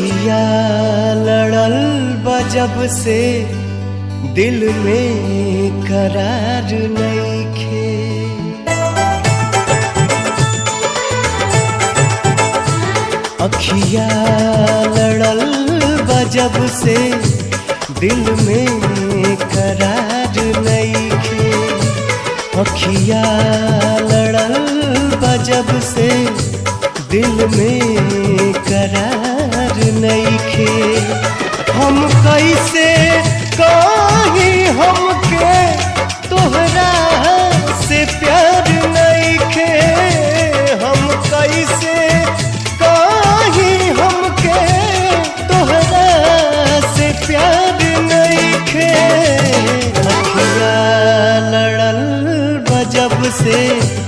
अखिया लड़ल बजब से दिल में करार नइखे। अखिया लड़ल बजब से दिल में करार नइखे। अखिया लड़ल बजब से दिल में करार नइखे। हम कैसे कहीं हम